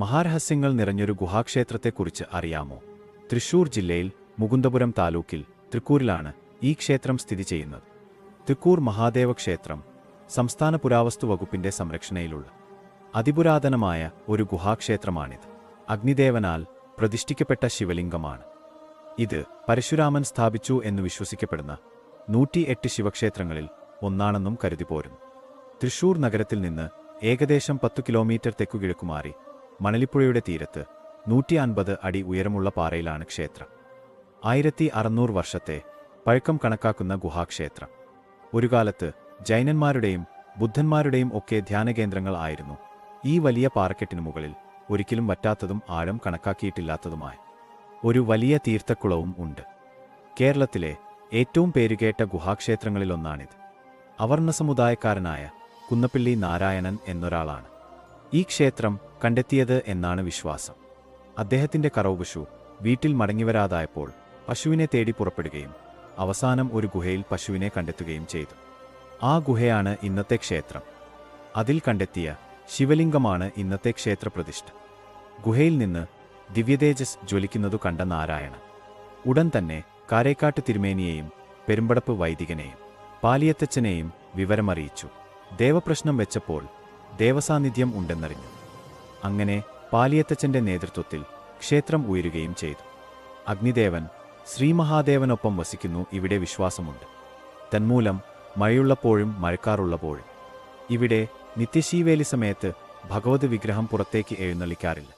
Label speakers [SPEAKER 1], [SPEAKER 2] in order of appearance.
[SPEAKER 1] മഹാരഹസ്യങ്ങൾ നിറഞ്ഞൊരു ഗുഹാക്ഷേത്രത്തെക്കുറിച്ച് അറിയാമോ? തൃശൂർ ജില്ലയിൽ മുകുന്ദപുരം താലൂക്കിൽ തൃക്കൂരിലാണ് ഈ ക്ഷേത്രം സ്ഥിതി ചെയ്യുന്നത്. തൃക്കൂർ മഹാദേവ ക്ഷേത്രം സംസ്ഥാന പുരാവസ്തു വകുപ്പിന്റെ സംരക്ഷണയിലുള്ള അതിപുരാതനമായ ഒരു ഗുഹാക്ഷേത്രമാണിത്. അഗ്നിദേവനാൽ പ്രതിഷ്ഠിക്കപ്പെട്ട ശിവലിംഗമാണ്. ഇത് പരശുരാമൻ സ്ഥാപിച്ചു എന്ന് വിശ്വസിക്കപ്പെടുന്ന 108 ശിവക്ഷേത്രങ്ങളിൽ ഒന്നാണെന്നും കരുതിപ്പോരുന്നു. തൃശൂർ നഗരത്തിൽ നിന്ന് ഏകദേശം 10 കിലോമീറ്റർ തെക്കുകിഴക്കുമാറി മണലിപ്പുഴയുടെ തീരത്ത് 150 അടി ഉയരമുള്ള പാറയിലാണ് ക്ഷേത്രം. 1600 വർഷത്തെ പഴക്കം കണക്കാക്കുന്ന ഗുഹാക്ഷേത്രം ഒരു കാലത്ത് ജൈനന്മാരുടെയും ബുദ്ധന്മാരുടെയും ഒക്കെ ധ്യാനകേന്ദ്രങ്ങൾ ആയിരുന്നു. ഈ വലിയ പാറക്കെട്ടിനു മുകളിൽ ഒരിക്കലും വറ്റാത്തതും ആഴം കണക്കാക്കിയിട്ടില്ലാത്തതുമായ ഒരു വലിയ തീർത്ഥക്കുളവും ഉണ്ട്. കേരളത്തിലെ ഏറ്റവും പേരുകേട്ട ഗുഹാക്ഷേത്രങ്ങളിലൊന്നാണിത്. അവർണ്ണ സമുദായക്കാരനായ കുന്നപ്പിള്ളി നാരായണൻ എന്നൊരാളാണ് ഈ ക്ഷേത്രം കണ്ടെത്തിയത് എന്നാണ് വിശ്വാസം. അദ്ദേഹത്തിന്റെ കറവപശു വീട്ടിൽ മടങ്ങിവരാതായപ്പോൾ പശുവിനെ തേടി പുറപ്പെടുകയും അവസാനം ഒരു ഗുഹയിൽ പശുവിനെ കണ്ടെത്തുകയും ചെയ്തു. ആ ഗുഹയാണ് ഇന്നത്തെ ക്ഷേത്രം. അതിൽ കണ്ടെത്തിയ ശിവലിംഗമാണ് ഇന്നത്തെ ക്ഷേത്രപ്രതിഷ്ഠ. ഗുഹയിൽ നിന്ന് ദിവ്യതേജസ് ജ്വലിക്കുന്നതു കണ്ട നാരായണൻ ഉടൻ തന്നെ കാരേക്കാട്ട് തിരുമേനിയെയും പെരുമ്പടപ്പ് വൈദികനെയും പാലിയത്തച്ഛനെയും വിവരമറിയിച്ചു. ദേവപ്രശ്നം വെച്ചപ്പോൾ ദേവസാന്നിധ്യം ഉണ്ടെന്നറിഞ്ഞു. അങ്ങനെ പാലിയത്തച്ഛന്റെ നേതൃത്വത്തിൽ ക്ഷേത്രം ഉയരുകയും ചെയ്തു. അഗ്നിദേവൻ ശ്രീമഹാദേവനൊപ്പം വസിക്കുന്നു ഇവിടെ വിശ്വാസമുണ്ട്. തന്മൂലം മഴയുള്ളപ്പോഴും മഴക്കാറുള്ളപ്പോഴും ഇവിടെ നിത്യശീവേലി സമയത്ത് ഭഗവത് വിഗ്രഹം പുറത്തേക്ക് എഴുന്നള്ളിക്കാറില്ല.